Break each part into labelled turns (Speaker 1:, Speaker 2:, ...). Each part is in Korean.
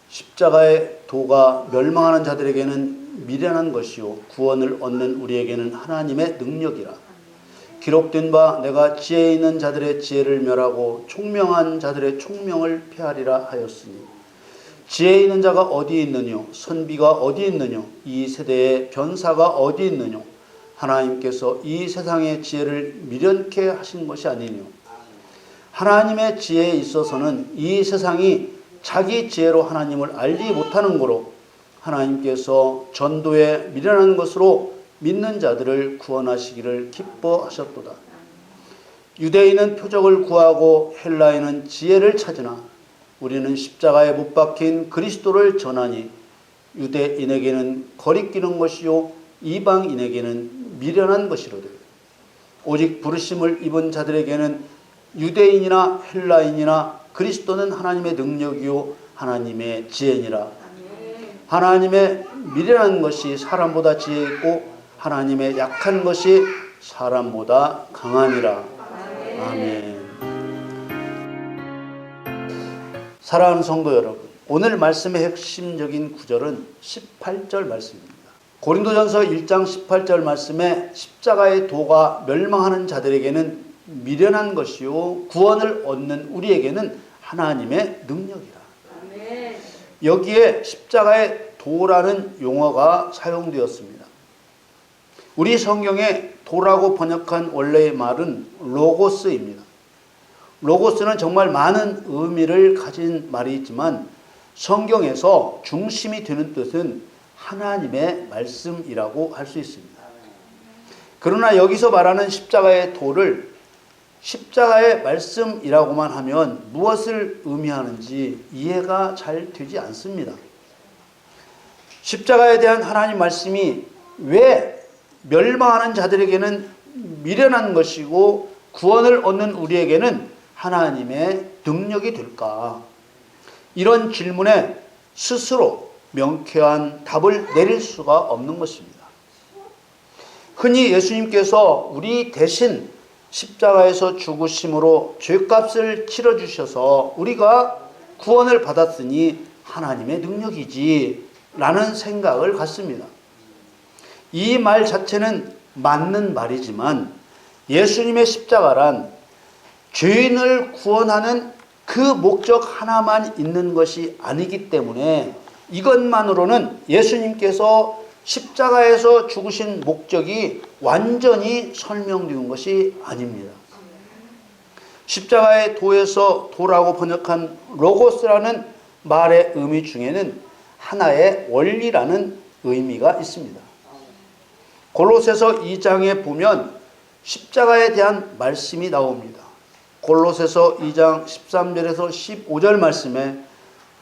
Speaker 1: 십자가의 도가 멸망하는 자들에게는 미련한 것이요 구원을 얻는 우리에게는 하나님의 능력이라. 기록된 바 내가 지혜 있는 자들의 지혜를 멸하고 총명한 자들의 총명을 폐하리라 하였으니 지혜 있는 자가 어디 있느뇨 선비가 어디 있느뇨 이 세대의 변사가 어디 있느뇨 하나님께서 이 세상의 지혜를 미련케 하신 것이 아니뇨. 하나님의 지혜에 있어서는 이 세상이 자기 지혜로 하나님을 알지 못하는 거로 하나님께서 전도에 미련한 것으로 믿는 자들을 구원하시기를 기뻐하셨도다. 유대인은 표적을 구하고 헬라인은 지혜를 찾으나 우리는 십자가에 못 박힌 그리스도를 전하니 유대인에게는 거리끼는 것이요 이방인에게는 미련한 것이로되 오직 부르심을 입은 자들에게는 유대인이나 헬라인이나 그리스도는 하나님의 능력이요 하나님의 지혜니라. 하나님의 미련한 것이 사람보다 지혜 있고 하나님의 약한 것이 사람보다 강하니라. 아멘. 사랑하는 성도 여러분, 오늘 말씀의 핵심적인 구절은 18절 말씀입니다. 고린도전서 1장 18절 말씀에 십자가의 도가 멸망하는 자들에게는 미련한 것이요 구원을 얻는 우리에게는 하나님의 능력이라. 여기에 십자가의 도라는 용어가 사용되었습니다. 우리 성경에 도라고 번역한 원래의 말은 로고스입니다. 로고스는 정말 많은 의미를 가진 말이지만 성경에서 중심이 되는 뜻은 하나님의 말씀이라고 할 수 있습니다. 그러나 여기서 말하는 십자가의 도를 십자가의 말씀이라고만 하면 무엇을 의미하는지 이해가 잘 되지 않습니다. 십자가에 대한 하나님 말씀이 왜 멸망하는 자들에게는 미련한 것이고 구원을 얻는 우리에게는 하나님의 능력이 될까? 이런 질문에 스스로 명쾌한 답을 내릴 수가 없는 것입니다. 흔히 예수님께서 우리 대신 십자가에서 죽으심으로 죄값을 치러주셔서 우리가 구원을 받았으니 하나님의 능력이지 라는 생각을 갖습니다. 이 말 자체는 맞는 말이지만 예수님의 십자가란 죄인을 구원하는 그 목적 하나만 있는 것이 아니기 때문에 이것만으로는 예수님께서 십자가에서 죽으신 목적이 완전히 설명된 것이 아닙니다. 십자가의 도에서 도라고 번역한 로고스라는 말의 의미 중에는 하나의 원리라는 의미가 있습니다. 골로새서 2장에 보면 십자가에 대한 말씀이 나옵니다. 골로새서 2장 13절에서 15절 말씀에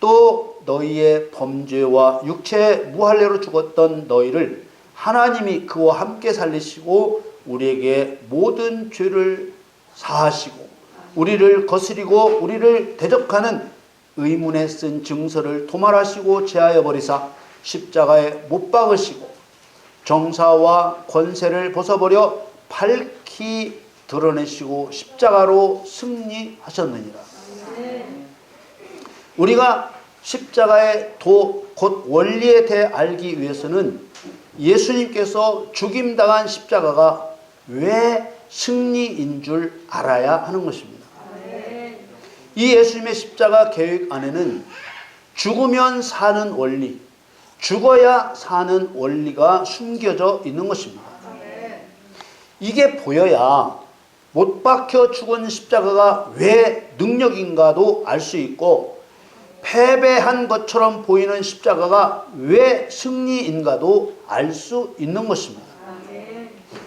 Speaker 1: 또 너희의 범죄와 육체의 무할례로 죽었던 너희를 하나님이 그와 함께 살리시고 우리에게 모든 죄를 사하시고 우리를 거스리고 우리를 대적하는 의문에 쓴 증서를 도말하시고 제하여 버리사 십자가에 못 박으시고 정사와 권세를 벗어버려 밝히 드러내시고 십자가로 승리하셨느니라. 우리가 십자가의 도, 곧 원리에 대해 알기 위해서는 예수님께서 죽임당한 십자가가 왜 승리인 줄 알아야 하는 것입니다. 이 예수님의 십자가 계획 안에는 죽으면 사는 원리, 죽어야 사는 원리가 숨겨져 있는 것입니다. 이게 보여야 못 박혀 죽은 십자가가 왜 능력인가도 알 수 있고 패배한 것처럼 보이는 십자가가 왜 승리인가도 알 수 있는 것입니다.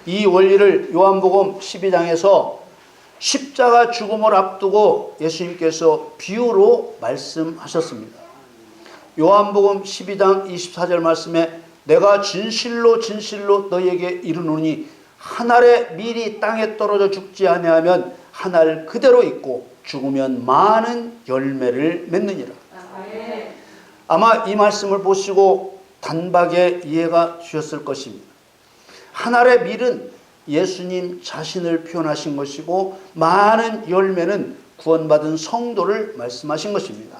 Speaker 1: 이 원리를 요한복음 12장에서 십자가 죽음을 앞두고 예수님께서 비유로 말씀하셨습니다. 요한복음 12장 24절 말씀에 내가 진실로 진실로 너희에게 이르노니 한 알의 밀이 땅에 떨어져 죽지 아니하면 한 알 그대로 있고 죽으면 많은 열매를 맺느니라. 아마 이 말씀을 보시고 단박에 이해가 되셨을 것입니다. 한 알의 밀은 예수님 자신을 표현하신 것이고 많은 열매는 구원받은 성도를 말씀하신 것입니다.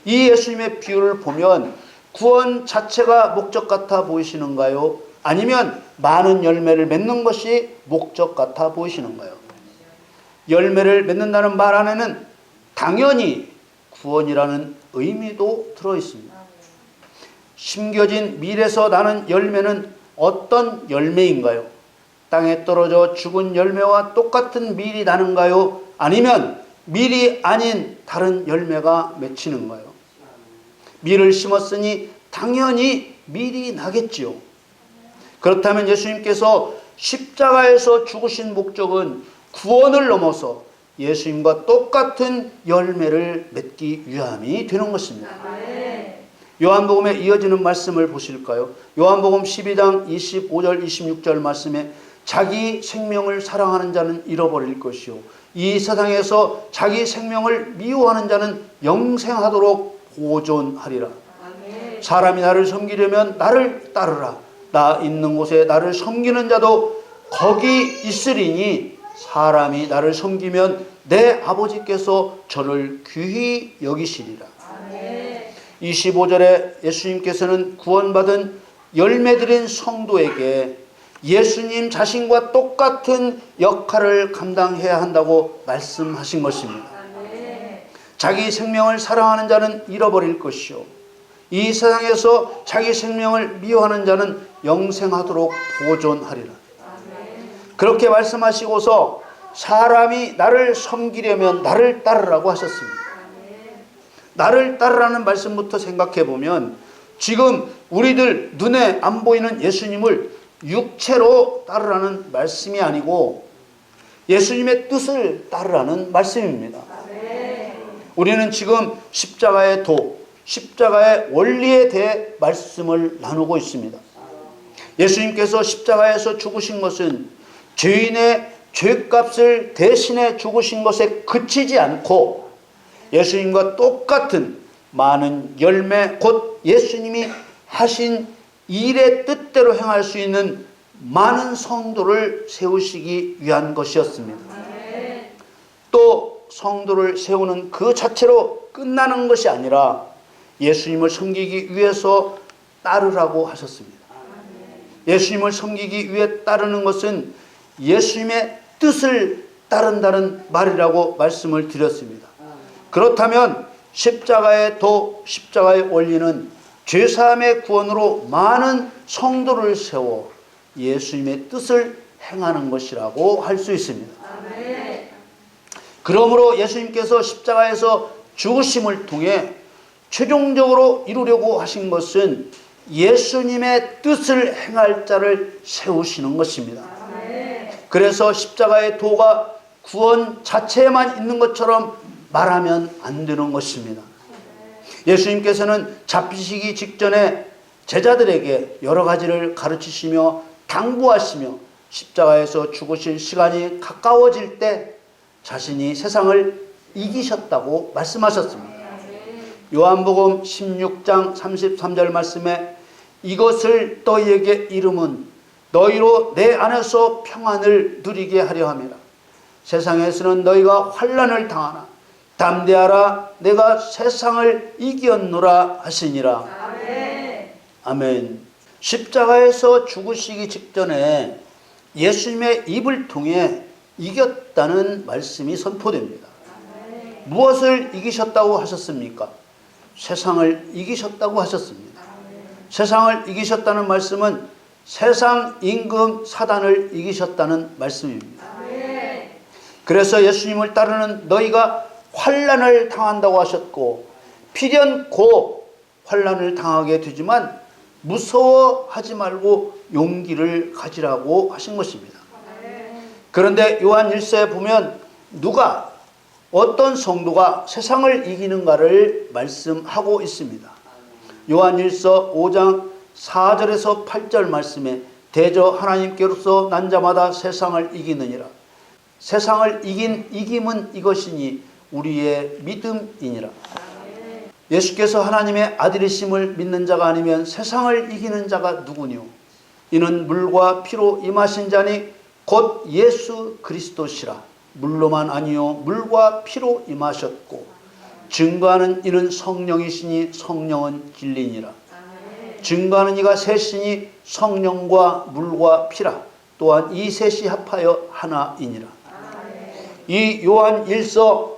Speaker 1: 이 예수님의 비유를 보면 구원 자체가 목적 같아 보이시는가요? 아니면 많은 열매를 맺는 것이 목적 같아 보이시는가요? 열매를 맺는다는 말 안에는 당연히 구원이라는 의미도 들어있습니다. 심겨진 밀에서 나는 열매는 어떤 열매인가요? 땅에 떨어져 죽은 열매와 똑같은 밀이 나는가요? 아니면 밀이 아닌 다른 열매가 맺히는가요? 밀을 심었으니 당연히 밀이 나겠지요. 그렇다면 예수님께서 십자가에서 죽으신 목적은 구원을 넘어서 예수님과 똑같은 열매를 맺기 위함이 되는 것입니다. 요한복음에 이어지는 말씀을 보실까요? 요한복음 12장 25절 26절 말씀에 자기 생명을 사랑하는 자는 잃어버릴 것이요 이 세상에서 자기 생명을 미워하는 자는 영생하도록 보존하리라. 사람이 나를 섬기려면 나를 따르라. 나 있는 곳에 나를 섬기는 자도 거기 있으리니 사람이 나를 섬기면 내 아버지께서 저를 귀히 여기시리라. 25절에 예수님께서는 구원받은 열매들인 성도에게 예수님 자신과 똑같은 역할을 감당해야 한다고 말씀하신 것입니다. 자기 생명을 사랑하는 자는 잃어버릴 것이요 이 세상에서 자기 생명을 미워하는 자는 영생하도록 보존하리라. 그렇게 말씀하시고서 사람이 나를 섬기려면 나를 따르라고 하셨습니다. 나를 따르라는 말씀부터 생각해 보면 지금 우리들 눈에 안 보이는 예수님을 육체로 따르라는 말씀이 아니고 예수님의 뜻을 따르라는 말씀입니다. 우리는 지금 십자가의 도, 십자가의 원리에 대해 말씀을 나누고 있습니다. 예수님께서 십자가에서 죽으신 것은 죄인의 죄값을 대신해 죽으신 것에 그치지 않고 예수님과 똑같은 많은 열매, 곧 예수님이 하신 일의 뜻대로 행할 수 있는 많은 성도를 세우시기 위한 것이었습니다. 또 성도를 세우는 그 자체로 끝나는 것이 아니라 예수님을 섬기기 위해서 따르라고 하셨습니다. 예수님을 섬기기 위해 따르는 것은 예수님의 뜻을 따른다는 말이라고 말씀을 드렸습니다. 그렇다면 십자가의 도, 십자가의 원리는 죄사함의 구원으로 많은 성도를 세워 예수님의 뜻을 행하는 것이라고 할 수 있습니다. 그러므로 예수님께서 십자가에서 죽으심을 통해 최종적으로 이루려고 하신 것은 예수님의 뜻을 행할 자를 세우시는 것입니다. 그래서 십자가의 도가 구원 자체에만 있는 것처럼 말하면 안 되는 것입니다. 예수님께서는 잡히시기 직전에 제자들에게 여러 가지를 가르치시며 당부하시며 십자가에서 죽으실 시간이 가까워질 때 자신이 세상을 이기셨다고 말씀하셨습니다. 요한복음 16장 33절 말씀에 이것을 너희에게 이름은 너희로 내 안에서 평안을 누리게 하려 함이라. 세상에서는 너희가 환난을 당하나 담대하라 내가 세상을 이겼노라 하시니라. 아멘. 십자가에서 죽으시기 직전에 예수님의 입을 통해 이겼다는 말씀이 선포됩니다. 무엇을 이기셨다고 하셨습니까? 세상을 이기셨다고 하셨습니다. 세상을 이기셨다는 말씀은 세상 임금 사단을 이기셨다는 말씀입니다. 그래서 예수님을 따르는 너희가 환난을 당한다고 하셨고 필연코 환난을 당하게 되지만 무서워하지 말고 용기를 가지라고 하신 것입니다. 그런데 요한 1서에 보면 누가 어떤 성도가 세상을 이기는가를 말씀하고 있습니다. 요한 1서 5장 4절에서 8절 말씀에 대저 하나님께로서 난 자마다 세상을 이기느니라. 세상을 이긴 이김은 이것이니 우리의 믿음이니라. 예수께서 하나님의 아들이심을 믿는 자가 아니면 세상을 이기는 자가 누구뇨? 이는 물과 피로 임하신 자니 곧 예수 그리스도시라. 물로만 아니요 물과 피로 임하셨고 증거하는 이는 성령이시니 성령은 진리니라. 증거하는 이가 셋이니 성령과 물과 피라. 또한 이 셋이 합하여 하나이니라. 이 요한 1서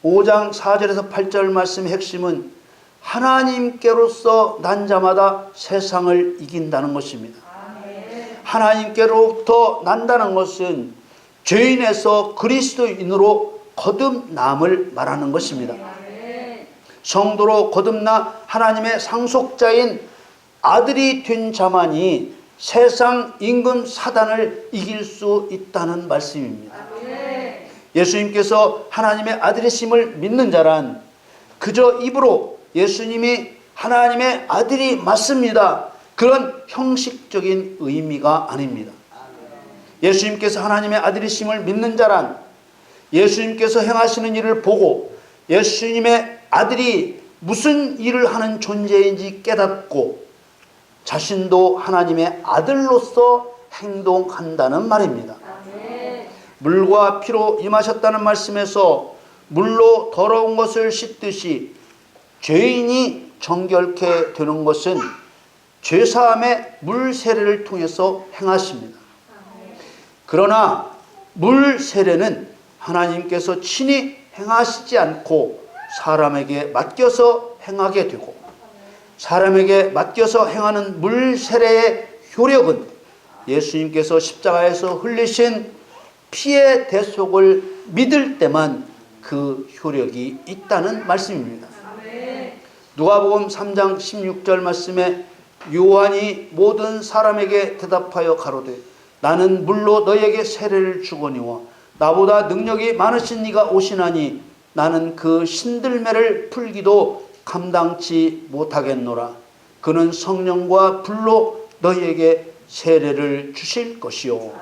Speaker 1: 5장 4절에서 8절 말씀의 핵심은 하나님께로서 난 자마다 세상을 이긴다는 것입니다. 하나님께로부터 난다는 것은 죄인에서 그리스도인으로 거듭남을 말하는 것입니다. 성도로 거듭나 하나님의 상속자인 아들이 된 자만이 세상 임금 사단을 이길 수 있다는 말씀입니다. 예수님께서 하나님의 아들이심을 믿는 자란 그저 입으로 예수님이 하나님의 아들이 맞습니다, 그런 형식적인 의미가 아닙니다. 예수님께서 하나님의 아들이심을 믿는 자란 예수님께서 행하시는 일을 보고 예수님의 아들이 무슨 일을 하는 존재인지 깨닫고 자신도 하나님의 아들로서 행동한다는 말입니다. 물과 피로 임하셨다는 말씀에서 물로 더러운 것을 씻듯이 죄인이 정결케 되는 것은 죄사함의 물 세례를 통해서 행하십니다. 그러나 물 세례는 하나님께서 친히 행하시지 않고 사람에게 맡겨서 행하게 되고, 사람에게 맡겨서 행하는 물 세례의 효력은 예수님께서 십자가에서 흘리신 피의 대속을 믿을 때만 그 효력이 있다는 말씀입니다. 누가복음 3장 16절 말씀에 요한이 모든 사람에게 대답하여 가로되 나는 물로 너희에게 세례를 주거니와 나보다 능력이 많으신 이가 오시나니 나는 그 신들매를 풀기도 감당치 못하겠노라. 그는 성령과 불로 너희에게 세례를 주실 것이요.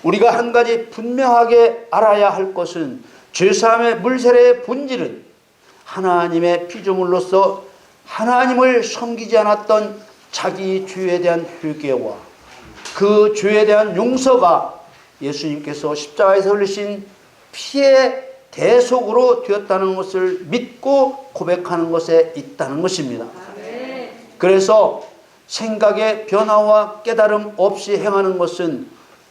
Speaker 1: 우리가 한 가지 분명하게 알아야 할 것은 죄사함의 물세례의 본질은 하나님의 피조물로서 하나님을 섬기지 않았던 자기 죄에 대한 회개와 그 죄에 대한 용서가 예수님께서 십자가에서 흘리신 피의 대속으로 되었다는 것을 믿고 고백하는 것에 있다는 것입니다. 그래서 생각의 변화와 깨달음 없이 행하는 것은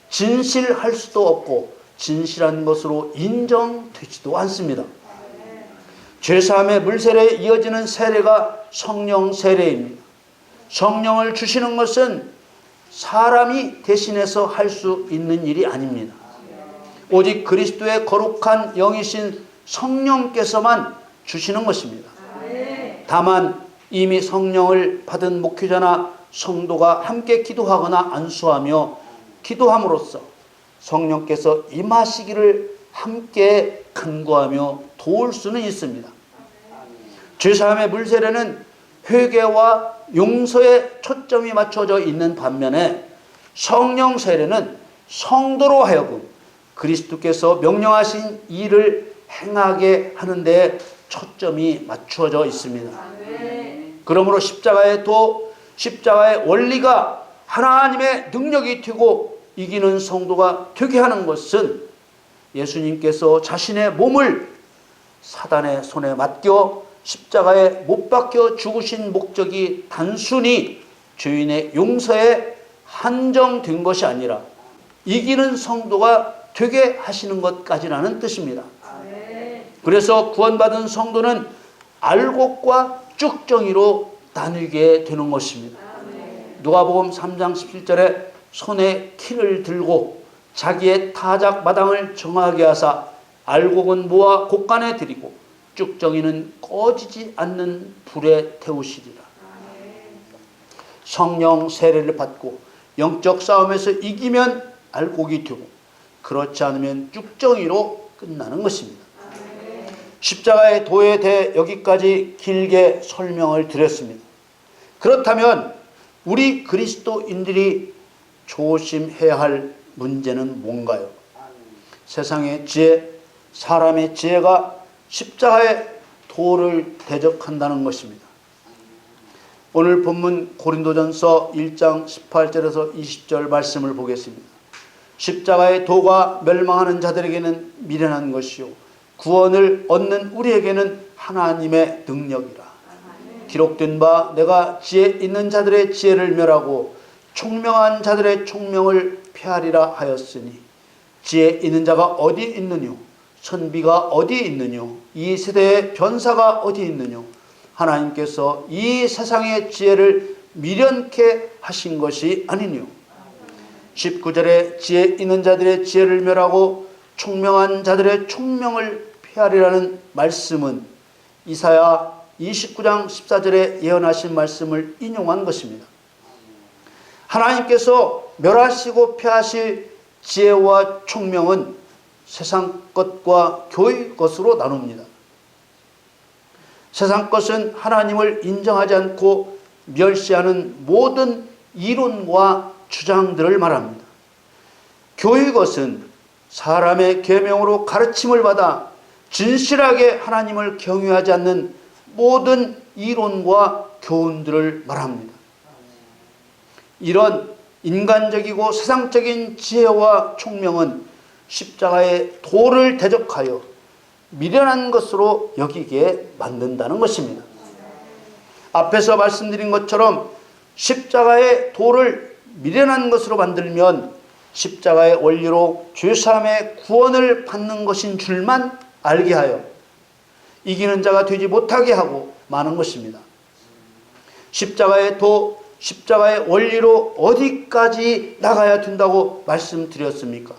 Speaker 1: 진실할 수도 없고 진실한 것으로 인정되지도 않습니다. 죄사함의 물세례에 이어지는 세례가 성령 세례입니다. 성령을 주시는 것은 사람이 대신해서 할 수 있는 일이 아닙니다. 오직 그리스도의 거룩한 영이신 성령께서만 주시는 것입니다. 다만 이미 성령을 받은 목회자나 성도가 함께 기도하거나 안수하며 기도함으로써 성령께서 임하시기를 함께 간구하며 도울 수는 있습니다. 죄사함의 물세례는 회개와 용서에 초점이 맞춰져 있는 반면에 성령 세례는 성도로 하여금 그리스도께서 명령하신 일을 행하게 하는 데 초점이 맞춰져 있습니다. 그러므로 십자가의 원리가 하나님의 능력이 되고 이기는 성도가 되게 하는 것은 예수님께서 자신의 몸을 사단의 손에 맡겨 십자가에 못 박혀 죽으신 목적이 단순히 죄인의 용서에 한정된 것이 아니라 이기는 성도가 되게 하시는 것까지라는 뜻입니다. 그래서 구원받은 성도는 알곡과 쭉정이로 나뉘게 되는 것입니다. 누가복음 3장 17절에 손에 키를 들고 자기의 타작 마당을 정하게 하사 알곡은 모아 곳간에 들이고 쭉정이는 꺼지지 않는 불에 태우시리라. 성령 세례를 받고 영적 싸움에서 이기면 알곡이 되고 그렇지 않으면 쭉정이로 끝나는 것입니다. 십자가의 도에 대해 여기까지 길게 설명을 드렸습니다. 그렇다면 우리 그리스도인들이 조심해야 할 문제는 뭔가요? 세상의 지혜, 사람의 지혜가 십자가의 도를 대적한다는 것입니다. 오늘 본문 고린도전서 1장 18절에서 20절 말씀을 보겠습니다. 십자가의 도가 멸망하는 자들에게는 미련한 것이요 구원을 얻는 우리에게는 하나님의 능력이라. 기록된 바 내가 지혜 있는 자들의 지혜를 멸하고 총명한 자들의 총명을 폐하리라 하였으니 지혜 있는 자가 어디 있느뇨? 선비가 어디 있느뇨? 이 세대의 변사가 어디 있느뇨? 하나님께서 이 세상의 지혜를 미련케 하신 것이 아니뇨. 19절에 지혜 있는 자들의 지혜를 멸하고 총명한 자들의 총명을 폐하리라는 말씀은 이사야 29장 14절에 예언하신 말씀을 인용한 것입니다. 하나님께서 멸하시고 폐하실 지혜와 총명은 세상 것과 교의 것으로 나눕니다. 세상 것은 하나님을 인정하지 않고 멸시하는 모든 이론과 주장들을 말합니다. 교의 것은 사람의 계명으로 가르침을 받아 진실하게 하나님을 경외하지 않는 모든 이론과 교훈들을 말합니다. 이런 인간적이고 세상적인 지혜와 총명은 십자가의 도를 대적하여 미련한 것으로 여기게 만든다는 것입니다. 앞에서 말씀드린 것처럼 십자가의 도를 미련한 것으로 만들면 십자가의 원리로 죄사함의 구원을 받는 것인 줄만 알게 하여 이기는 자가 되지 못하게 하고 마는 것입니다. 십자가의 도, 십자가의 원리로 어디까지 나가야 된다고 말씀드렸습니까?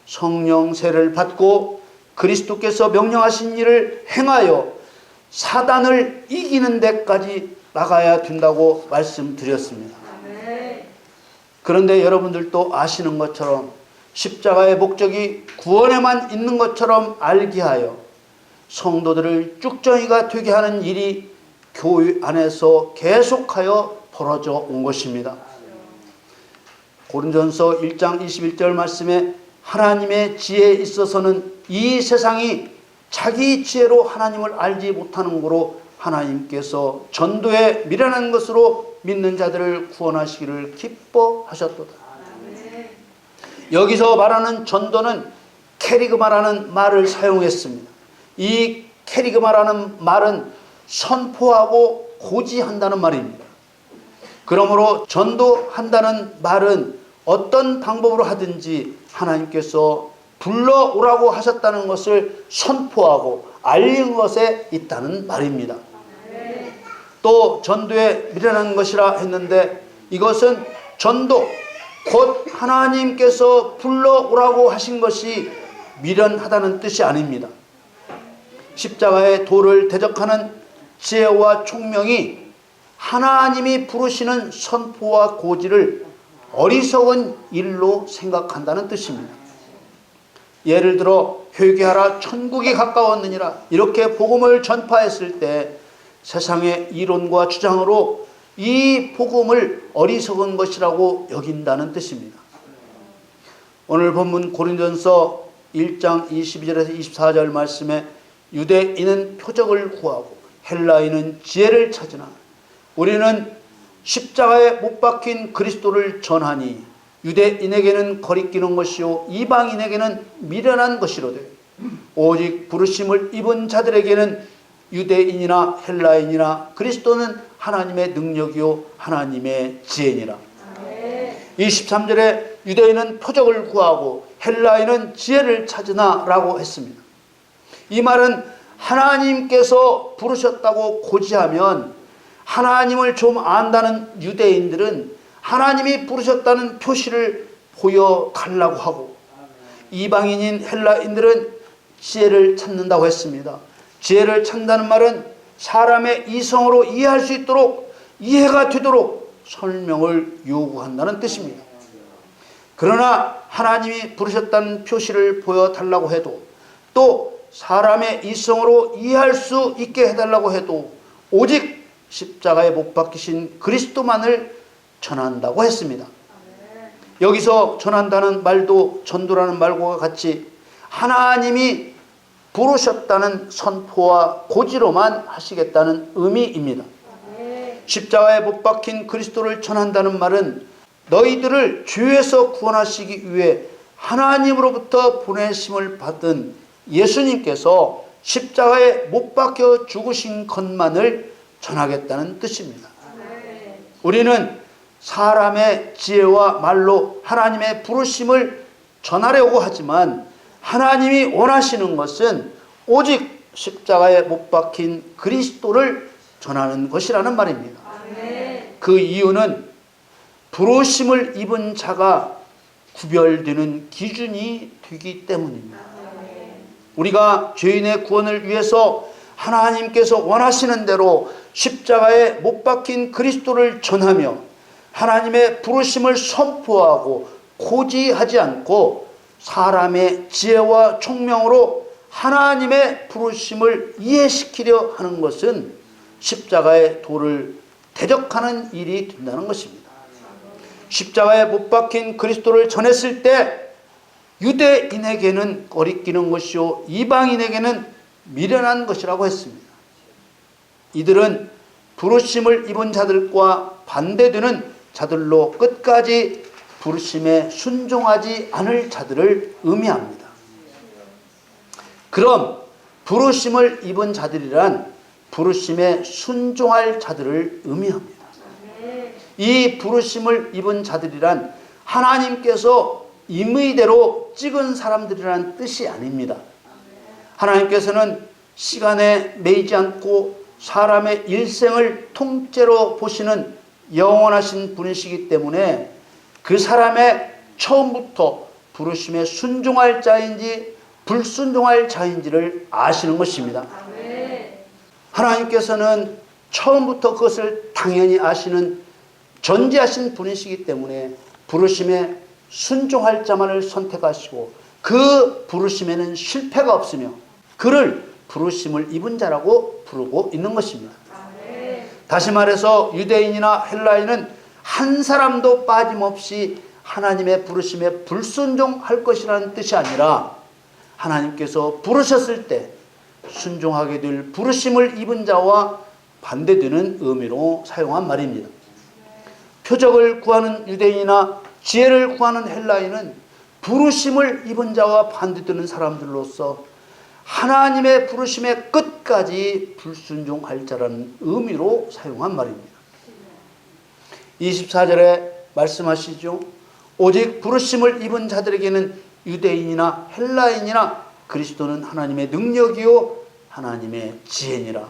Speaker 1: 성령 세례를 받고 그리스도께서 명령하신 일을 행하여 사단을 이기는 데까지 나가야 된다고 말씀드렸습니다. 그런데 여러분들도 아시는 것처럼 십자가의 목적이 구원에만 있는 것처럼 알게 하여 성도들을 쭉정이가 되게 하는 일이 교회 안에서 계속하여 벌어져 온 것입니다. 고린도전서 1장 21절 말씀에 하나님의 지혜에 있어서는 이 세상이 자기 지혜로 하나님을 알지 못하는 거로 하나님께서 전도에 미련한 것으로 믿는 자들을 구원하시기를 기뻐하셨도다. 여기서 말하는 전도는 캐리그마라는 말을 사용했습니다. 이 캐리그마라는 말은 선포하고 고지한다는 말입니다. 그러므로 전도한다는 말은 어떤 방법으로 하든지 하나님께서 불러오라고 하셨다는 것을 선포하고 알린 것에 있다는 말입니다. 또 전도에 미련한 것이라 했는데 이것은 전도, 곧 하나님께서 불러오라고 하신 것이 미련하다는 뜻이 아닙니다. 십자가의 도를 대적하는 지혜와 총명이 하나님이 부르시는 선포와 고지를 어리석은 일로 생각한다는 뜻입니다. 예를 들어 회개하라 천국이 가까웠느니라 이렇게 복음을 전파했을 때 세상의 이론과 주장으로 이 복음을 어리석은 것이라고 여긴다는 뜻입니다. 오늘 본문 고린도전서 1장 22절에서 24절 말씀에 유대인은 표적을 구하고 헬라인은 지혜를 찾으나 우리는 십자가에 못 박힌 그리스도를 전하니 유대인에게는 거리끼는 것이요 이방인에게는 미련한 것이로되 오직 부르심을 입은 자들에게는 유대인이나 헬라인이나 그리스도는 하나님의 능력이요 하나님의 지혜니라. 23절에 유대인은 표적을 구하고 헬라인은 지혜를 찾으나 라고 했습니다. 이 말은 하나님께서 부르셨다고 고지하면 하나님을 좀 안다는 유대인들은 하나님이 부르셨다는 표시를 보여달라고 하고 이방인인 헬라인들은 지혜를 찾는다고 했습니다. 지혜를 찾는다는 말은 사람의 이성으로 이해할 수 있도록 이해가 되도록 설명을 요구한다는 뜻입니다. 그러나 하나님이 부르셨다는 표시를 보여달라고 해도 또 사람의 이성으로 이해할 수 있게 해달라고 해도 오직 십자가에 못 박히신 그리스도만을 전한다고 했습니다. 여기서 전한다는 말도 전도라는 말과 같이 하나님이 부르셨다는 선포와 고지로만 하시겠다는 의미입니다. 십자가에 못 박힌 그리스도를 전한다는 말은 너희들을 죄에서 구원하시기 위해 하나님으로부터 보내심을 받은 예수님께서 십자가에 못 박혀 죽으신 것만을 전하겠다는 뜻입니다. 우리는 사람의 지혜와 말로 하나님의 부르심을 전하려고 하지만 하나님이 원하시는 것은 오직 십자가에 못 박힌 그리스도를 전하는 것이라는 말입니다. 그 이유는 부르심을 입은 자가 구별되는 기준이 되기 때문입니다. 우리가 죄인의 구원을 위해서 하나님께서 원하시는 대로 십자가에 못 박힌 그리스도를 전하며 하나님의 부르심을 선포하고 고지하지 않고 사람의 지혜와 총명으로 하나님의 부르심을 이해시키려 하는 것은 십자가의 도를 대적하는 일이 된다는 것입니다. 십자가에 못 박힌 그리스도를 전했을 때 유대인에게는 거리끼는 것이요 이방인에게는 미련한 것이라고 했습니다. 이들은 부르심을 입은 자들과 반대되는 자들로 끝까지 부르심에 순종하지 않을 자들을 의미합니다. 그럼 부르심을 입은 자들이란 부르심에 순종할 자들을 의미합니다. 이 부르심을 입은 자들이란 하나님께서 임의대로 찍은 사람들이란 뜻이 아닙니다. 하나님께서는 시간에 매이지 않고 사람의 일생을 통째로 보시는 영원하신 분이시기 때문에 그 사람의 처음부터 부르심에 순종할 자인지 불순종할 자인지를 아시는 것입니다. 하나님께서는 처음부터 그것을 당연히 아시는 전지하신 분이시기 때문에 부르심에 순종할 자만을 선택하시고 그 부르심에는 실패가 없으며 그를 부르심을 입은 자라고 부르고 있는 것입니다. 다시 말해서 유대인이나 헬라인은 한 사람도 빠짐없이 하나님의 부르심에 불순종할 것이라는 뜻이 아니라 하나님께서 부르셨을 때 순종하게 될 부르심을 입은 자와 반대되는 의미로 사용한 말입니다. 표적을 구하는 유대인이나 지혜를 구하는 헬라인은 부르심을 입은 자와 반대되는 사람들로서 하나님의 부르심의 끝까지 불순종할 자라는 의미로 사용한 말입니다. 24절에 말씀하시죠. 오직 부르심을 입은 자들에게는 유대인이나 헬라인이나 그리스도는 하나님의 능력이요 하나님의 지혜니라.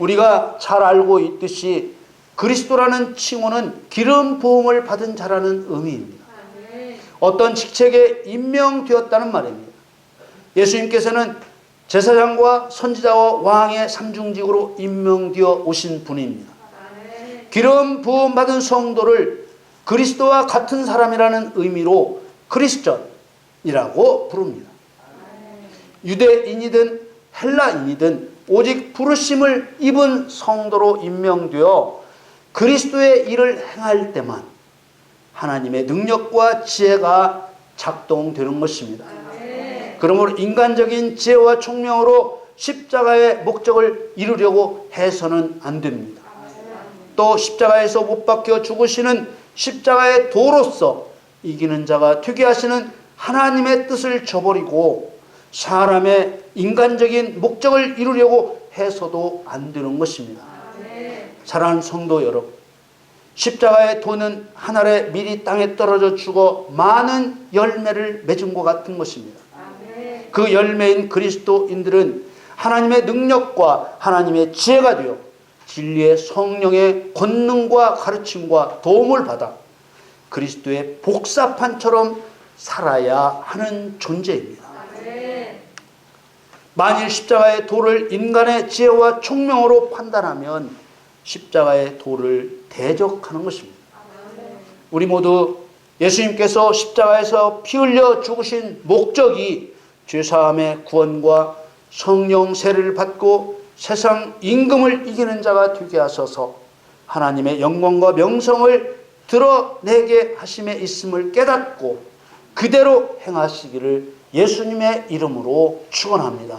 Speaker 1: 우리가 잘 알고 있듯이 그리스도라는 칭호는 기름 부음을 받은 자라는 의미입니다. 어떤 직책에 임명되었다는 말입니다. 예수님께서는 제사장과 선지자와 왕의 삼중직으로 임명되어 오신 분입니다. 기름 부음 받은 성도를 그리스도와 같은 사람이라는 의미로 크리스천이라고 부릅니다. 유대인이든 헬라인이든 오직 부르심을 입은 성도로 임명되어 그리스도의 일을 행할 때만 하나님의 능력과 지혜가 작동되는 것입니다. 그러므로 인간적인 지혜와 총명으로 십자가의 목적을 이루려고 해서는 안 됩니다. 또 십자가에서 못 박혀 죽으시는 십자가의 도로서 이기는 자가 되게 하시는 하나님의 뜻을 저버리고 사람의 인간적인 목적을 이루려고 해서도 안 되는 것입니다. 사랑하는 성도 여러분, 십자가의 도는 한 알에 미리 땅에 떨어져 죽어 많은 열매를 맺은 것 같은 것입니다. 그 열매인 그리스도인들은 하나님의 능력과 하나님의 지혜가 되어 진리의 성령의 권능과 가르침과 도움을 받아 그리스도의 복사판처럼 살아야 하는 존재입니다. 만일 십자가의 도를 인간의 지혜와 총명으로 판단하면 십자가의 도를 대적하는 것입니다. 우리 모두 예수님께서 십자가에서 피 흘려 죽으신 목적이 죄사함의 구원과 성령 세례를 받고 세상 임금을 이기는 자가 되게 하셔서 하나님의 영광과 명성을 드러내게 하심에 있음을 깨닫고 그대로 행하시기를 예수님의 이름으로 축원합니다.